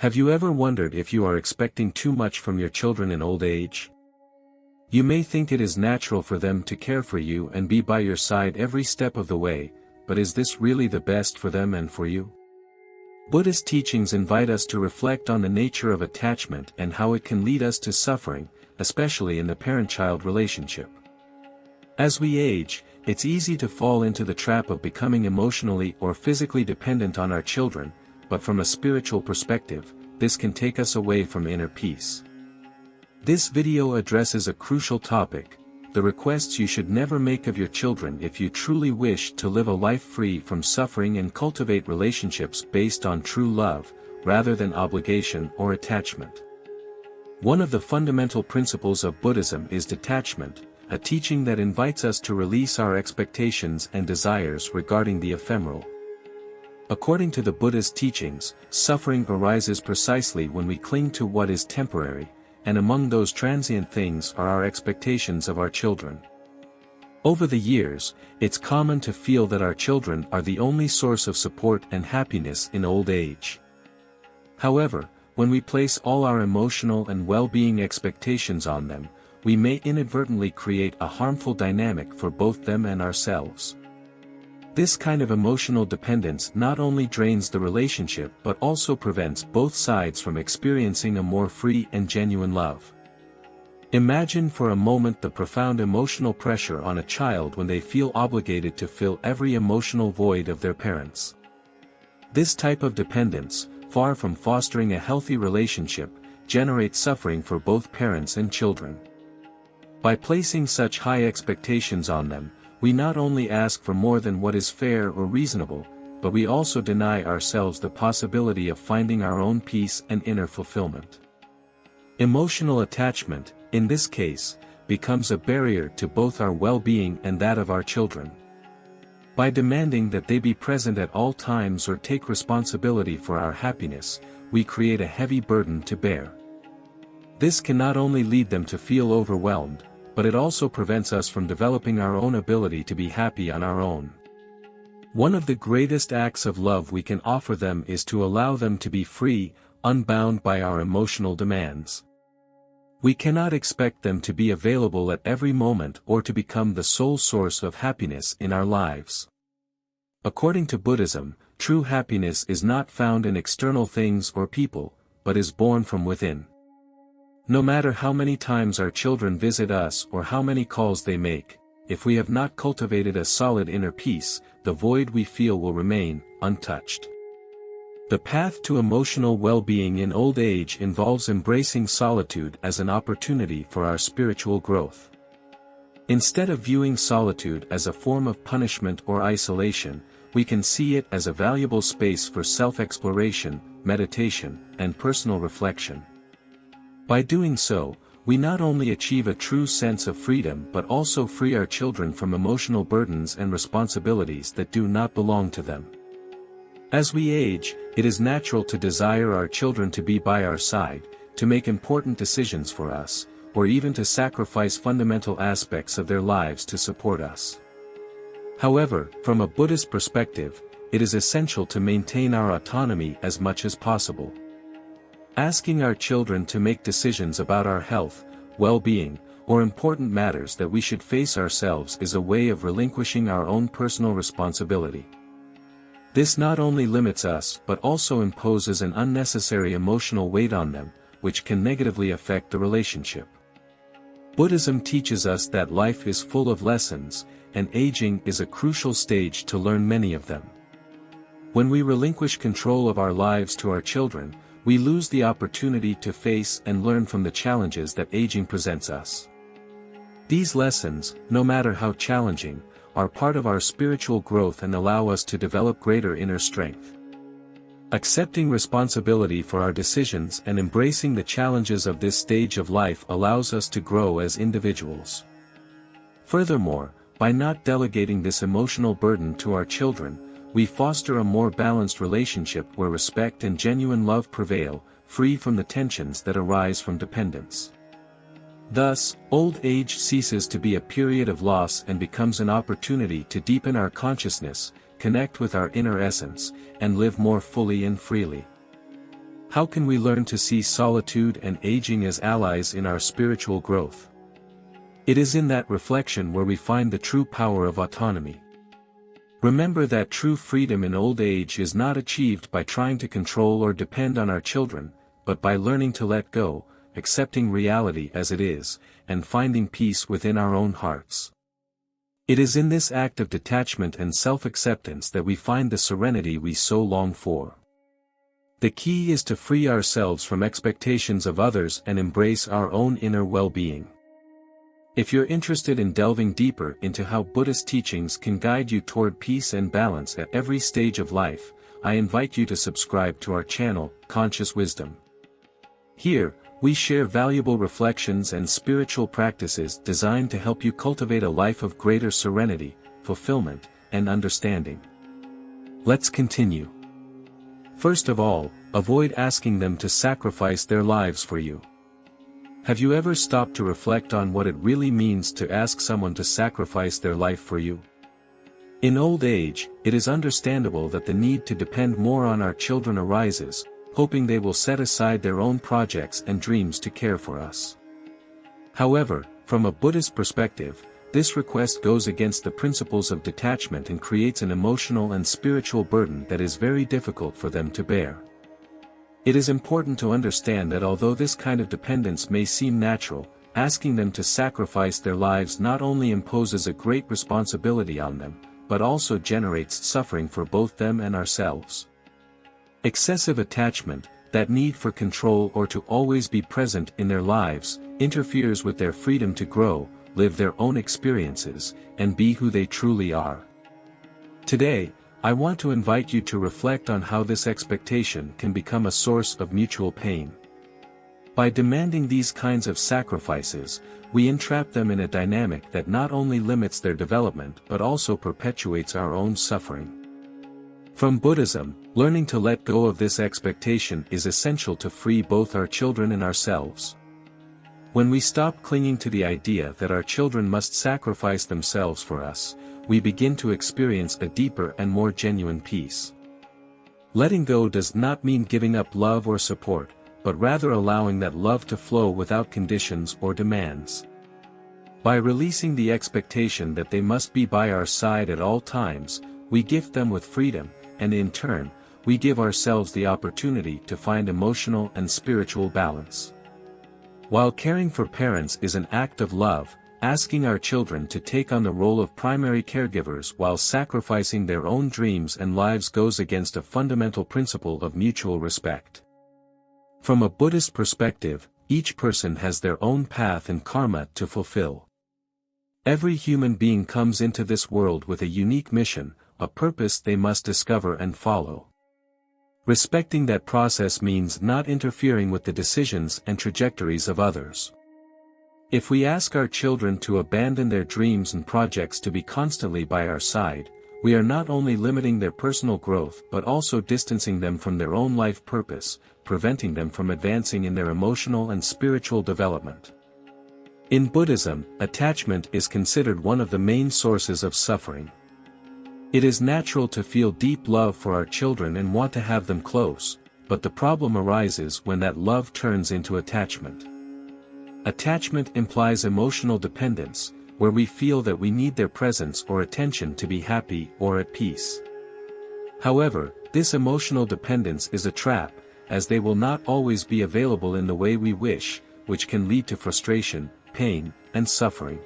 Have you ever wondered if you are expecting too much from your children in old age? You may think it is natural for them to care for you and be by your side every step of the way, but is this really the best for them and for you? Buddhist teachings invite us to reflect on the nature of attachment and how it can lead us to suffering, especially in the parent-child relationship. As we age, it's easy to fall into the trap of becoming emotionally or physically dependent on our children, but from a spiritual perspective, this can take us away from inner peace. This video addresses a crucial topic: the requests you should never make of your children if you truly wish to live a life free from suffering and cultivate relationships based on true love, rather than obligation or attachment. One of the fundamental principles of Buddhism is detachment, a teaching that invites us to release our expectations and desires regarding the ephemeral. According to the Buddhist teachings, suffering arises precisely when we cling to what is temporary, and among those transient things are our expectations of our children. Over the years, it's common to feel that our children are the only source of support and happiness in old age. However, when we place all our emotional and well-being expectations on them, we may inadvertently create a harmful dynamic for both them and ourselves. This kind of emotional dependence not only drains the relationship but also prevents both sides from experiencing a more free and genuine love. Imagine for a moment the profound emotional pressure on a child when they feel obligated to fill every emotional void of their parents. This type of dependence, far from fostering a healthy relationship, generates suffering for both parents and children. By placing such high expectations on them, we not only ask for more than what is fair or reasonable, but we also deny ourselves the possibility of finding our own peace and inner fulfillment. Emotional attachment, in this case, becomes a barrier to both our well-being and that of our children. By demanding that they be present at all times or take responsibility for our happiness, we create a heavy burden to bear. This can not only lead them to feel overwhelmed, but it also prevents us from developing our own ability to be happy on our own. One of the greatest acts of love we can offer them is to allow them to be free, unbound by our emotional demands. We cannot expect them to be available at every moment or to become the sole source of happiness in our lives. According to Buddhism, true happiness is not found in external things or people, but is born from within. No matter how many times our children visit us or how many calls they make, if we have not cultivated a solid inner peace, the void we feel will remain untouched. The path to emotional well-being in old age involves embracing solitude as an opportunity for our spiritual growth. Instead of viewing solitude as a form of punishment or isolation, we can see it as a valuable space for self-exploration, meditation, and personal reflection. By doing so, we not only achieve a true sense of freedom but also free our children from emotional burdens and responsibilities that do not belong to them. As we age, it is natural to desire our children to be by our side, to make important decisions for us, or even to sacrifice fundamental aspects of their lives to support us. However, from a Buddhist perspective, it is essential to maintain our autonomy as much as possible. Asking our children to make decisions about our health, well-being, or important matters that we should face ourselves is a way of relinquishing our own personal responsibility. This not only limits us but also imposes an unnecessary emotional weight on them, which can negatively affect the relationship. Buddhism teaches us that life is full of lessons, and aging is a crucial stage to learn many of them. When we relinquish control of our lives to our children, we lose the opportunity to face and learn from the challenges that aging presents us. These lessons, no matter how challenging, are part of our spiritual growth and allow us to develop greater inner strength. Accepting responsibility for our decisions and embracing the challenges of this stage of life allows us to grow as individuals. Furthermore, by not delegating this emotional burden to our children, we foster a more balanced relationship where respect and genuine love prevail, free from the tensions that arise from dependence. Thus, old age ceases to be a period of loss and becomes an opportunity to deepen our consciousness, connect with our inner essence, and live more fully and freely. How can we learn to see solitude and aging as allies in our spiritual growth? It is in that reflection where we find the true power of autonomy. Remember that true freedom in old age is not achieved by trying to control or depend on our children, but by learning to let go, accepting reality as it is, and finding peace within our own hearts. It is in this act of detachment and self-acceptance that we find the serenity we so long for. The key is to free ourselves from expectations of others and embrace our own inner well-being. If you're interested in delving deeper into how Buddhist teachings can guide you toward peace and balance at every stage of life, I invite you to subscribe to our channel, Conscious Wisdom. Here, we share valuable reflections and spiritual practices designed to help you cultivate a life of greater serenity, fulfillment, and understanding. Let's continue. First of all, avoid asking them to sacrifice their lives for you. Have you ever stopped to reflect on what it really means to ask someone to sacrifice their life for you? In old age, it is understandable that the need to depend more on our children arises, hoping they will set aside their own projects and dreams to care for us. However, from a Buddhist perspective, this request goes against the principles of detachment and creates an emotional and spiritual burden that is very difficult for them to bear. It is important to understand that although this kind of dependence may seem natural, asking them to sacrifice their lives not only imposes a great responsibility on them, but also generates suffering for both them and ourselves. Excessive attachment, that need for control or to always be present in their lives, interferes with their freedom to grow, live their own experiences, and be who they truly are. Today, I want to invite you to reflect on how this expectation can become a source of mutual pain. By demanding these kinds of sacrifices, we entrap them in a dynamic that not only limits their development but also perpetuates our own suffering. From Buddhism, learning to let go of this expectation is essential to free both our children and ourselves. When we stop clinging to the idea that our children must sacrifice themselves for us, we begin to experience a deeper and more genuine peace. Letting go does not mean giving up love or support, but rather allowing that love to flow without conditions or demands. By releasing the expectation that they must be by our side at all times, we gift them with freedom, and in turn, we give ourselves the opportunity to find emotional and spiritual balance. While caring for parents is an act of love, asking our children to take on the role of primary caregivers while sacrificing their own dreams and lives goes against a fundamental principle of mutual respect. From a Buddhist perspective, each person has their own path and karma to fulfill. Every human being comes into this world with a unique mission, a purpose they must discover and follow. Respecting that process means not interfering with the decisions and trajectories of others. If we ask our children to abandon their dreams and projects to be constantly by our side, we are not only limiting their personal growth but also distancing them from their own life purpose, preventing them from advancing in their emotional and spiritual development. In Buddhism, attachment is considered one of the main sources of suffering. It is natural to feel deep love for our children and want to have them close, but the problem arises when that love turns into attachment. Attachment implies emotional dependence, where we feel that we need their presence or attention to be happy or at peace. However, this emotional dependence is a trap, as they will not always be available in the way we wish, which can lead to frustration, pain, and suffering.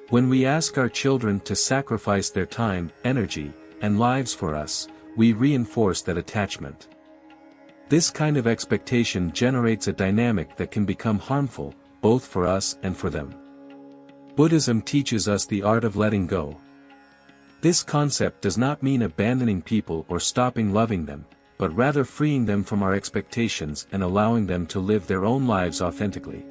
When we ask our children to sacrifice their time, energy, and lives for us, we reinforce that attachment. This kind of expectation generates a dynamic that can become harmful, both for us and for them. Buddhism teaches us the art of letting go. This concept does not mean abandoning people or stopping loving them, but rather freeing them from our expectations and allowing them to live their own lives authentically.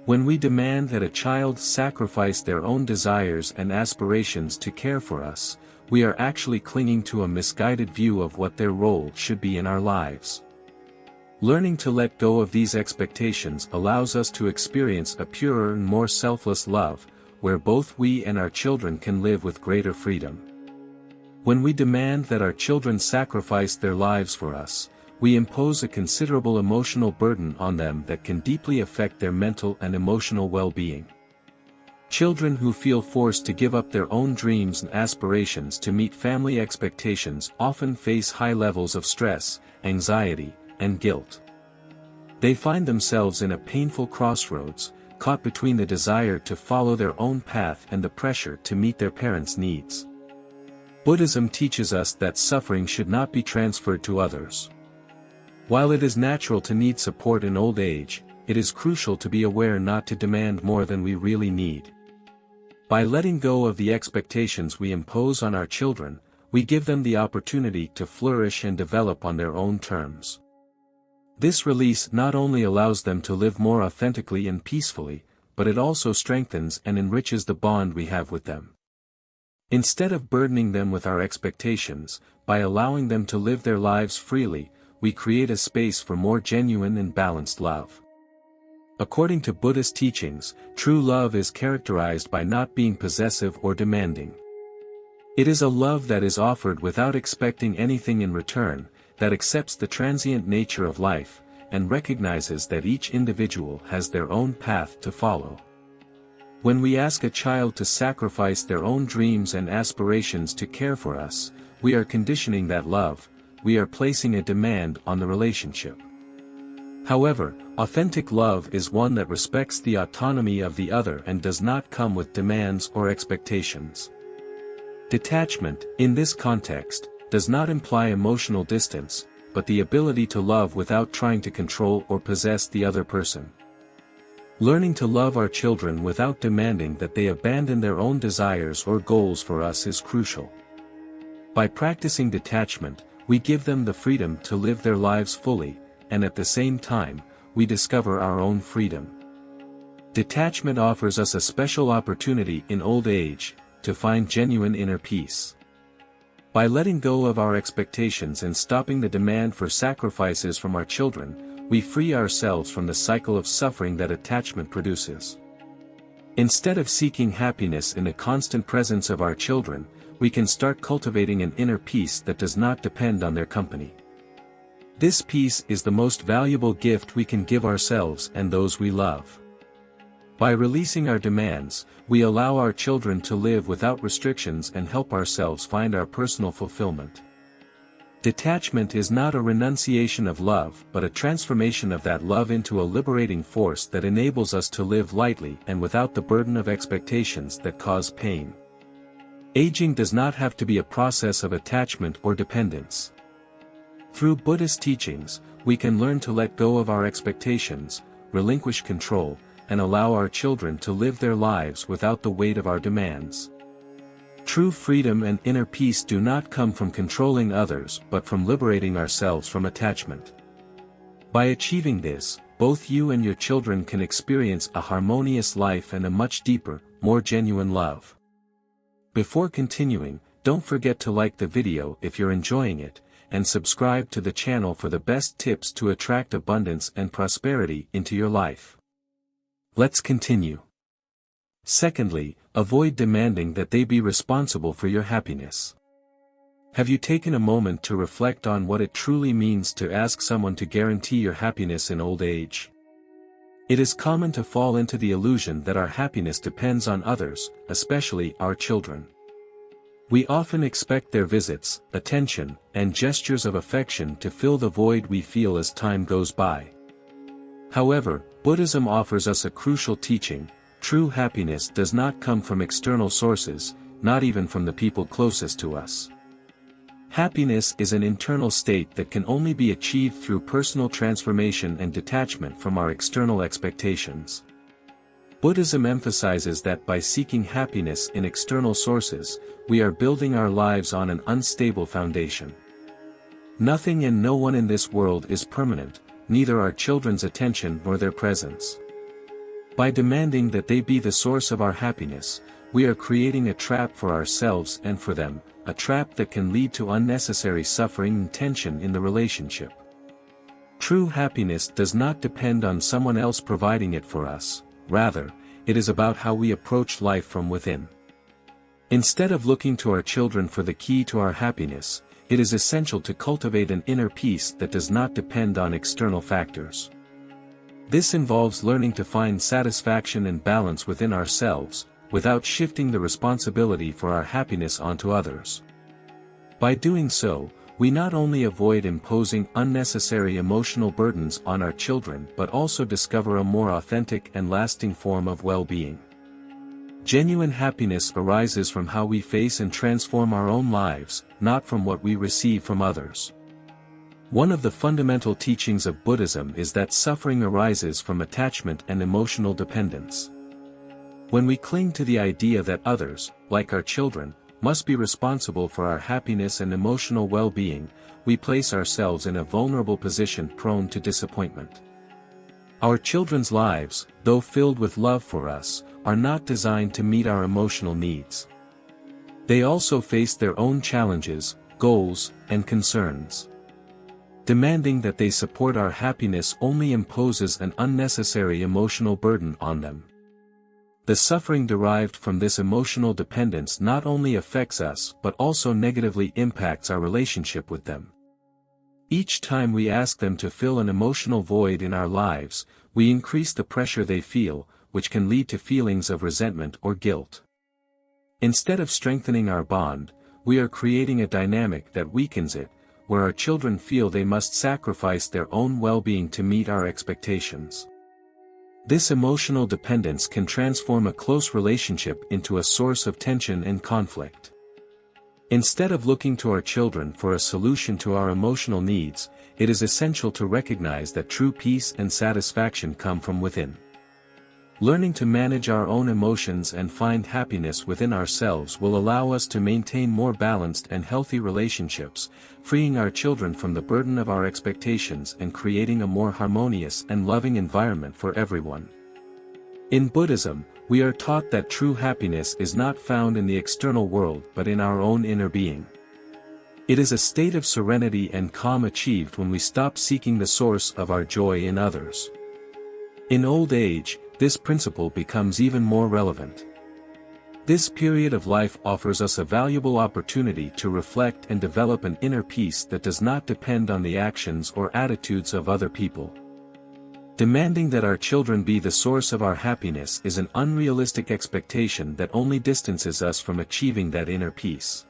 When we demand that a child sacrifice their own desires and aspirations to care for us, we are actually clinging to a misguided view of what their role should be in our lives. Learning to let go of these expectations allows us to experience a purer and more selfless love, where both we and our children can live with greater freedom. When we demand that our children sacrifice their lives for us, we impose a considerable emotional burden on them that can deeply affect their mental and emotional well-being. Children who feel forced to give up their own dreams and aspirations to meet family expectations often face high levels of stress, anxiety, and guilt. They find themselves in a painful crossroads, caught between the desire to follow their own path and the pressure to meet their parents' needs. Buddhism teaches us that suffering should not be transferred to others. While it is natural to need support in old age, it is crucial to be aware not to demand more than we really need. By letting go of the expectations we impose on our children, we give them the opportunity to flourish and develop on their own terms. This release not only allows them to live more authentically and peacefully, but it also strengthens and enriches the bond we have with them. Instead of burdening them with our expectations, by allowing them to live their lives freely, we create a space for more genuine and balanced love. According to Buddhist teachings, true love is characterized by not being possessive or demanding. It is a love that is offered without expecting anything in return, that accepts the transient nature of life, and recognizes that each individual has their own path to follow. When we ask a child to sacrifice their own dreams and aspirations to care for us, we are conditioning that love, we are placing a demand on the relationship. However, authentic love is one that respects the autonomy of the other and does not come with demands or expectations. Detachment, in this context, does not imply emotional distance, but the ability to love without trying to control or possess the other person. Learning to love our children without demanding that they abandon their own desires or goals for us is crucial. By practicing detachment, we give them the freedom to live their lives fully, and at the same time, we discover our own freedom. Detachment offers us a special opportunity in old age, to find genuine inner peace. By letting go of our expectations and stopping the demand for sacrifices from our children, we free ourselves from the cycle of suffering that attachment produces. Instead of seeking happiness in the constant presence of our children, we can start cultivating an inner peace that does not depend on their company. This peace is the most valuable gift we can give ourselves and those we love. By releasing our demands, we allow our children to live without restrictions and help ourselves find our personal fulfillment. Detachment is not a renunciation of love but a transformation of that love into a liberating force that enables us to live lightly and without the burden of expectations that cause pain. Aging does not have to be a process of attachment or dependence. Through Buddhist teachings, we can learn to let go of our expectations, relinquish control, and allow our children to live their lives without the weight of our demands. True freedom and inner peace do not come from controlling others but from liberating ourselves from attachment. By achieving this, both you and your children can experience a harmonious life and a much deeper, more genuine love. Before continuing, don't forget to like the video if you're enjoying it, and subscribe to the channel for the best tips to attract abundance and prosperity into your life. Let's continue. Secondly, avoid demanding that they be responsible for your happiness. Have you taken a moment to reflect on what it truly means to ask someone to guarantee your happiness in old age? It is common to fall into the illusion that our happiness depends on others, especially our children. We often expect their visits, attention, and gestures of affection to fill the void we feel as time goes by. However, Buddhism offers us a crucial teaching: true happiness does not come from external sources, not even from the people closest to us. Happiness is an internal state that can only be achieved through personal transformation and detachment from our external expectations. Buddhism emphasizes that by seeking happiness in external sources, we are building our lives on an unstable foundation. Nothing and no one in this world is permanent, neither our children's attention nor their presence. By demanding that they be the source of our happiness, we are creating a trap for ourselves and for them, a trap that can lead to unnecessary suffering and tension in the relationship. True happiness does not depend on someone else providing it for us, rather, it is about how we approach life from within. Instead of looking to our children for the key to our happiness, it is essential to cultivate an inner peace that does not depend on external factors. This involves learning to find satisfaction and balance within ourselves, without shifting the responsibility for our happiness onto others. By doing so, we not only avoid imposing unnecessary emotional burdens on our children but also discover a more authentic and lasting form of well-being. Genuine happiness arises from how we face and transform our own lives, not from what we receive from others. One of the fundamental teachings of Buddhism is that suffering arises from attachment and emotional dependence. When we cling to the idea that others, like our children, must be responsible for our happiness and emotional well-being, we place ourselves in a vulnerable position prone to disappointment. Our children's lives, though filled with love for us, are not designed to meet our emotional needs. They also face their own challenges, goals, and concerns. Demanding that they support our happiness only imposes an unnecessary emotional burden on them. The suffering derived from this emotional dependence not only affects us but also negatively impacts our relationship with them. Each time we ask them to fill an emotional void in our lives, we increase the pressure they feel, which can lead to feelings of resentment or guilt. Instead of strengthening our bond, we are creating a dynamic that weakens it, where our children feel they must sacrifice their own well-being to meet our expectations. This emotional dependence can transform a close relationship into a source of tension and conflict. Instead of looking to our children for a solution to our emotional needs, it is essential to recognize that true peace and satisfaction come from within. Learning to manage our own emotions and find happiness within ourselves will allow us to maintain more balanced and healthy relationships, freeing our children from the burden of our expectations and creating a more harmonious and loving environment for everyone. In Buddhism, we are taught that true happiness is not found in the external world but in our own inner being. It is a state of serenity and calm achieved when we stop seeking the source of our joy in others. In old age, this principle becomes even more relevant. This period of life offers us a valuable opportunity to reflect and develop an inner peace that does not depend on the actions or attitudes of other people. Demanding that our children be the source of our happiness is an unrealistic expectation that only distances us from achieving that inner peace.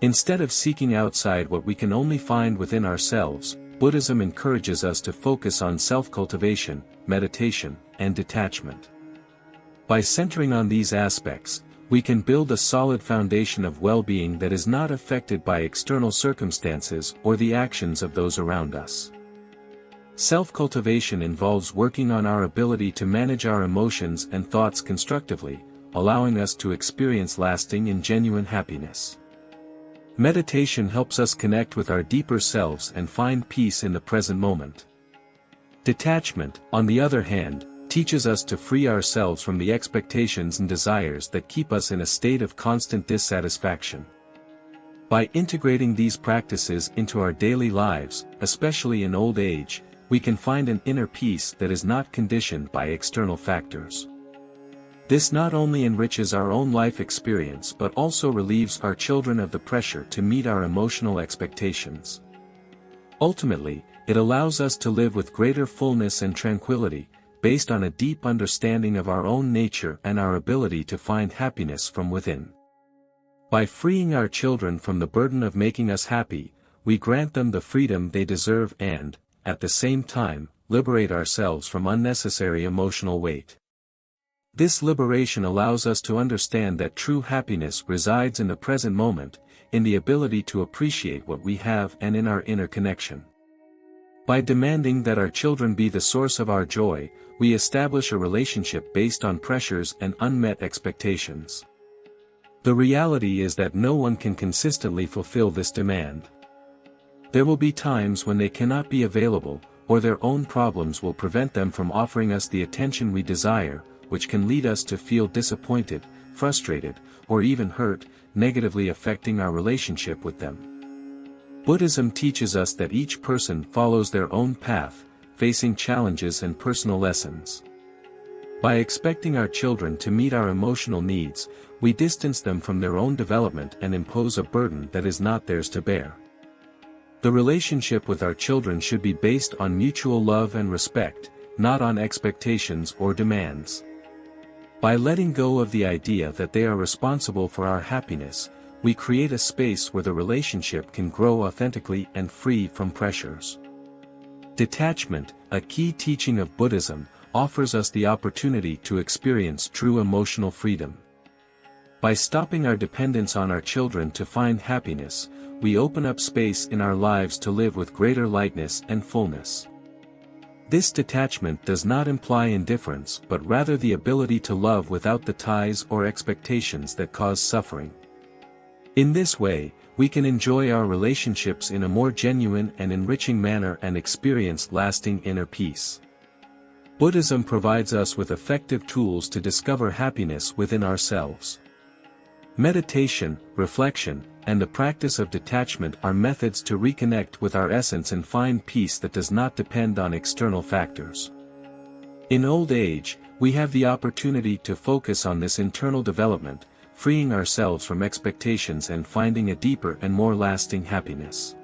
Instead of seeking outside what we can only find within ourselves, Buddhism encourages us to focus on self-cultivation, meditation, and detachment. By centering on these aspects, we can build a solid foundation of well-being that is not affected by external circumstances or the actions of those around us. Self-cultivation involves working on our ability to manage our emotions and thoughts constructively, allowing us to experience lasting and genuine happiness. Meditation helps us connect with our deeper selves and find peace in the present moment. Detachment, on the other hand, teaches us to free ourselves from the expectations and desires that keep us in a state of constant dissatisfaction. By integrating these practices into our daily lives, especially in old age, we can find an inner peace that is not conditioned by external factors. This not only enriches our own life experience but also relieves our children of the pressure to meet our emotional expectations. Ultimately, it allows us to live with greater fullness and tranquility, based on a deep understanding of our own nature and our ability to find happiness from within. By freeing our children from the burden of making us happy, we grant them the freedom they deserve and, at the same time, liberate ourselves from unnecessary emotional weight. This liberation allows us to understand that true happiness resides in the present moment, in the ability to appreciate what we have and in our inner connection. By demanding that our children be the source of our joy, we establish a relationship based on pressures and unmet expectations. The reality is that no one can consistently fulfill this demand. There will be times when they cannot be available, or their own problems will prevent them from offering us the attention we desire, which can lead us to feel disappointed, frustrated, or even hurt, negatively affecting our relationship with them. Buddhism teaches us that each person follows their own path, facing challenges and personal lessons. By expecting our children to meet our emotional needs, we distance them from their own development and impose a burden that is not theirs to bear. The relationship with our children should be based on mutual love and respect, not on expectations or demands. By letting go of the idea that they are responsible for our happiness, we create a space where the relationship can grow authentically and free from pressures. Detachment, a key teaching of Buddhism, offers us the opportunity to experience true emotional freedom. By stopping our dependence on our children to find happiness, we open up space in our lives to live with greater lightness and fullness. This detachment does not imply indifference but rather the ability to love without the ties or expectations that cause suffering. In this way, we can enjoy our relationships in a more genuine and enriching manner and experience lasting inner peace. Buddhism provides us with effective tools to discover happiness within ourselves. Meditation, reflection, and the practice of detachment are methods to reconnect with our essence and find peace that does not depend on external factors. In old age, we have the opportunity to focus on this internal development, freeing ourselves from expectations and finding a deeper and more lasting happiness.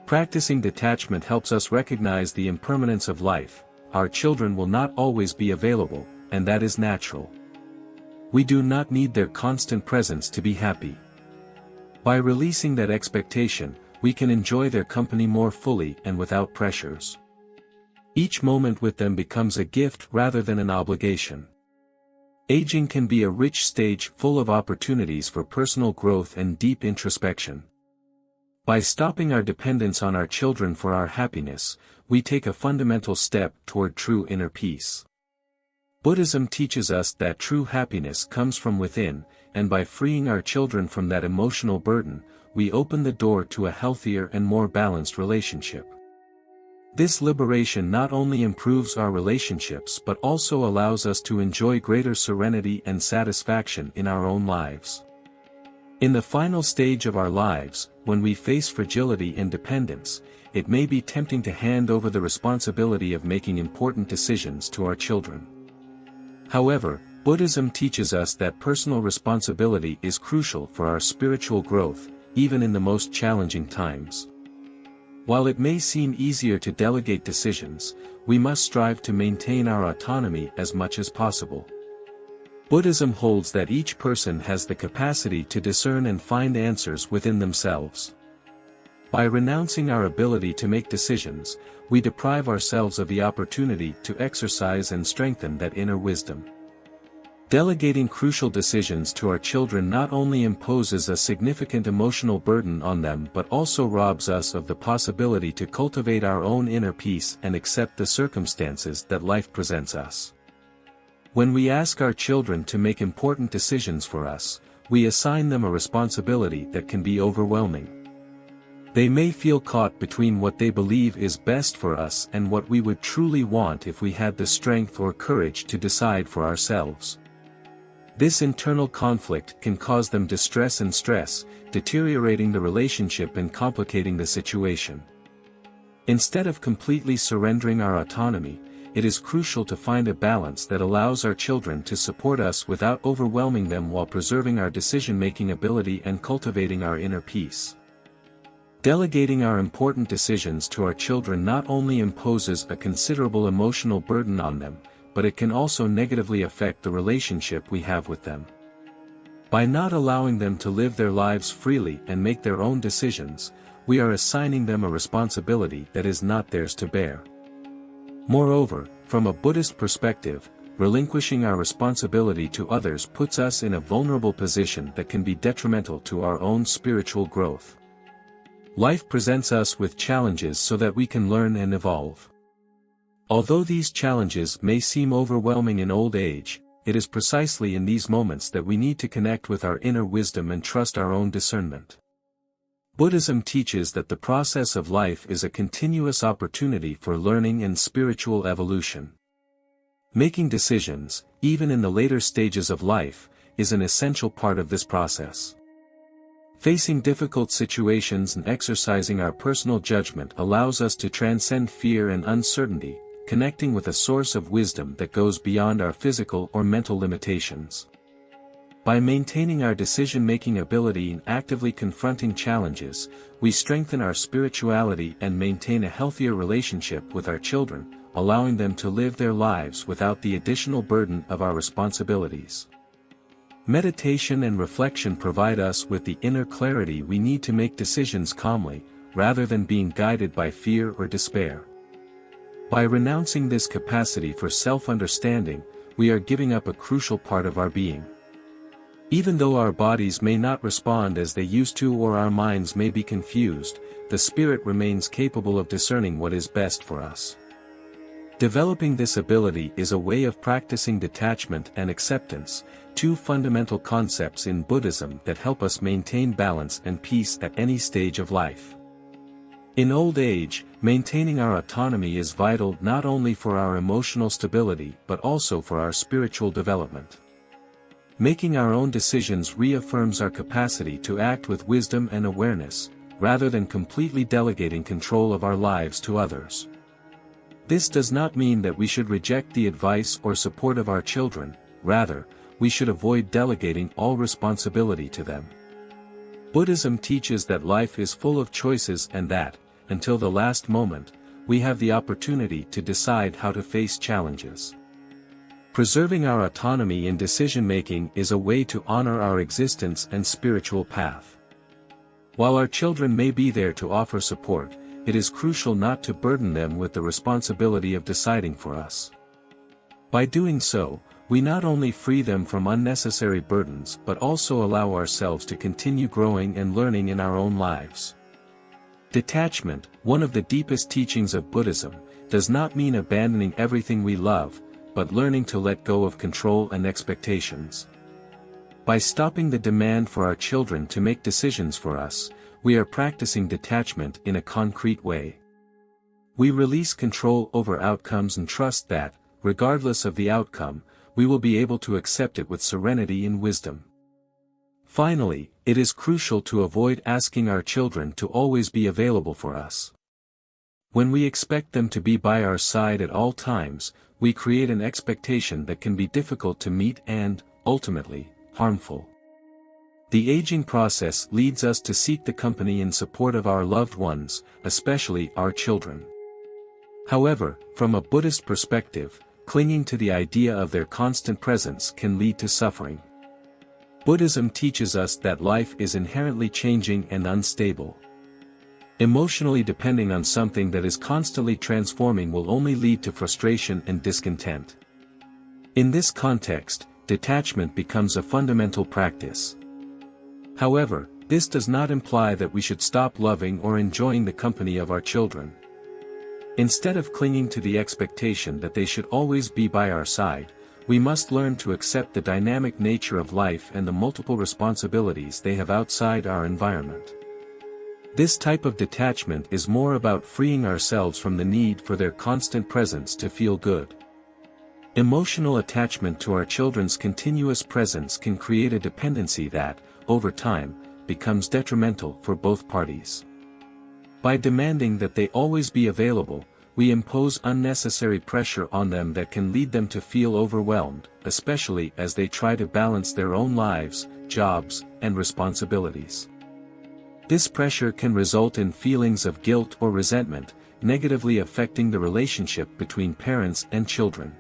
Practicing detachment helps us recognize the impermanence of life. Our children will not always be available, and that is natural. We do not need their constant presence to be happy. By releasing that expectation, we can enjoy their company more fully and without pressures. Each moment with them becomes a gift rather than an obligation. Aging can be a rich stage full of opportunities for personal growth and deep introspection. By stopping our dependence on our children for our happiness, we take a fundamental step toward true inner peace. Buddhism teaches us that true happiness comes from within, and by freeing our children from that emotional burden, we open the door to a healthier and more balanced relationship. This liberation not only improves our relationships but also allows us to enjoy greater serenity and satisfaction in our own lives. In the final stage of our lives, when we face fragility and dependence, it may be tempting to hand over the responsibility of making important decisions to our children. However, Buddhism teaches us that personal responsibility is crucial for our spiritual growth, even in the most challenging times. While it may seem easier to delegate decisions, we must strive to maintain our autonomy as much as possible. Buddhism holds that each person has the capacity to discern and find answers within themselves. By renouncing our ability to make decisions, we deprive ourselves of the opportunity to exercise and strengthen that inner wisdom. Delegating crucial decisions to our children not only imposes a significant emotional burden on them but also robs us of the possibility to cultivate our own inner peace and accept the circumstances that life presents us. When we ask our children to make important decisions for us, we assign them a responsibility that can be overwhelming. They may feel caught between what they believe is best for us and what we would truly want if we had the strength or courage to decide for ourselves. This internal conflict can cause them distress and stress, deteriorating the relationship and complicating the situation. Instead of completely surrendering our autonomy, it is crucial to find a balance that allows our children to support us without overwhelming them while preserving our decision-making ability and cultivating our inner peace. Delegating our important decisions to our children not only imposes a considerable emotional burden on them, but it can also negatively affect the relationship we have with them. By not allowing them to live their lives freely and make their own decisions, we are assigning them a responsibility that is not theirs to bear. Moreover, from a Buddhist perspective, relinquishing our responsibility to others puts us in a vulnerable position that can be detrimental to our own spiritual growth. Life presents us with challenges so that we can learn and evolve. Although these challenges may seem overwhelming in old age, it is precisely in these moments that we need to connect with our inner wisdom and trust our own discernment. Buddhism teaches that the process of life is a continuous opportunity for learning and spiritual evolution. Making decisions, even in the later stages of life, is an essential part of this process. Facing difficult situations and exercising our personal judgment allows us to transcend fear and uncertainty, connecting with a source of wisdom that goes beyond our physical or mental limitations. By maintaining our decision-making ability and actively confronting challenges, we strengthen our spirituality and maintain a healthier relationship with our children, allowing them to live their lives without the additional burden of our responsibilities. Meditation and reflection provide us with the inner clarity we need to make decisions calmly, rather than being guided by fear or despair. By renouncing this capacity for self-understanding, we are giving up a crucial part of our being. Even though our bodies may not respond as they used to or our minds may be confused, the spirit remains capable of discerning what is best for us. Developing this ability is a way of practicing detachment and acceptance, two fundamental concepts in Buddhism that help us maintain balance and peace at any stage of life. In old age, maintaining our autonomy is vital not only for our emotional stability but also for our spiritual development. Making our own decisions reaffirms our capacity to act with wisdom and awareness, rather than completely delegating control of our lives to others. This does not mean that we should reject the advice or support of our children, rather, we should avoid delegating all responsibility to them. Buddhism teaches that life is full of choices and that, until the last moment, we have the opportunity to decide how to face challenges. Preserving our autonomy in decision-making is a way to honor our existence and spiritual path. While our children may be there to offer support, it is crucial not to burden them with the responsibility of deciding for us. By doing so, we not only free them from unnecessary burdens but also allow ourselves to continue growing and learning in our own lives. Detachment, one of the deepest teachings of Buddhism, does not mean abandoning everything we love, but learning to let go of control and expectations. By stopping the demand for our children to make decisions for us, we are practicing detachment in a concrete way. We release control over outcomes and trust that, regardless of the outcome, we will be able to accept it with serenity and wisdom. Finally, it is crucial to avoid asking our children to always be available for us. When we expect them to be by our side at all times, we create an expectation that can be difficult to meet and, ultimately, harmful. The aging process leads us to seek the company and support of our loved ones, especially our children. However, from a Buddhist perspective, clinging to the idea of their constant presence can lead to suffering. Buddhism teaches us that life is inherently changing and unstable. Emotionally depending on something that is constantly transforming will only lead to frustration and discontent. In this context, detachment becomes a fundamental practice. However, this does not imply that we should stop loving or enjoying the company of our children. Instead of clinging to the expectation that they should always be by our side, we must learn to accept the dynamic nature of life and the multiple responsibilities they have outside our environment. This type of detachment is more about freeing ourselves from the need for their constant presence to feel good. Emotional attachment to our children's continuous presence can create a dependency that, over time, becomes detrimental for both parties. By demanding that they always be available, we impose unnecessary pressure on them that can lead them to feel overwhelmed, especially as they try to balance their own lives, jobs, and responsibilities. This pressure can result in feelings of guilt or resentment, negatively affecting the relationship between parents and children.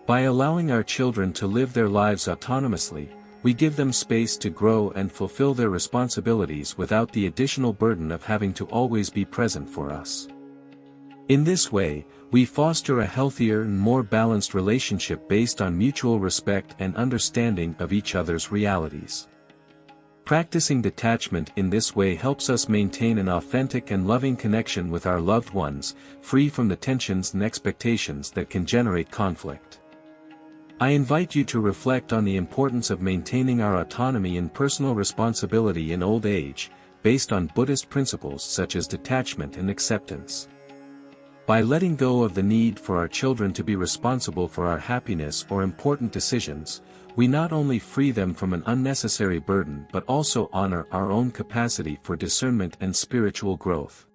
By allowing our children to live their lives autonomously, we give them space to grow and fulfill their responsibilities without the additional burden of having to always be present for us. In this way, we foster a healthier and more balanced relationship based on mutual respect and understanding of each other's realities. Practicing detachment in this way helps us maintain an authentic and loving connection with our loved ones, free from the tensions and expectations that can generate conflict. I invite you to reflect on the importance of maintaining our autonomy and personal responsibility in old age, based on Buddhist principles such as detachment and acceptance. By letting go of the need for our children to be responsible for our happiness or important decisions, we not only free them from an unnecessary burden but also honor our own capacity for discernment and spiritual growth.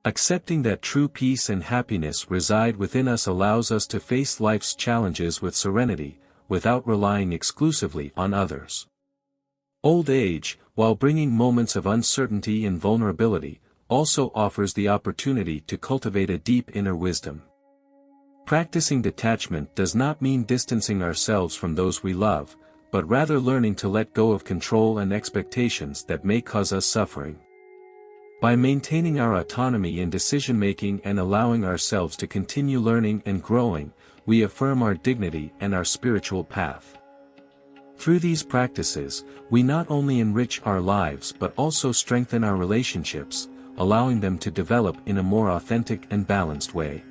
Accepting that true peace and happiness reside within us allows us to face life's challenges with serenity, without relying exclusively on others. Old age, while bringing moments of uncertainty and vulnerability, also offers the opportunity to cultivate a deep inner wisdom. Practicing detachment does not mean distancing ourselves from those we love, but rather learning to let go of control and expectations that may cause us suffering. By maintaining our autonomy in decision-making and allowing ourselves to continue learning and growing, we affirm our dignity and our spiritual path. Through these practices, we not only enrich our lives but also strengthen our relationships, allowing them to develop in a more authentic and balanced way.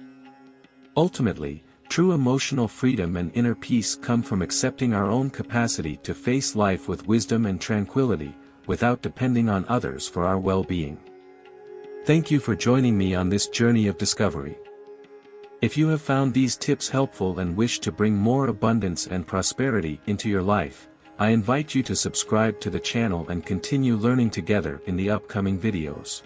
Ultimately, true emotional freedom and inner peace come from accepting our own capacity to face life with wisdom and tranquility, without depending on others for our well-being. Thank you for joining me on this journey of discovery. If you have found these tips helpful and wish to bring more abundance and prosperity into your life, I invite you to subscribe to the channel and continue learning together in the upcoming videos.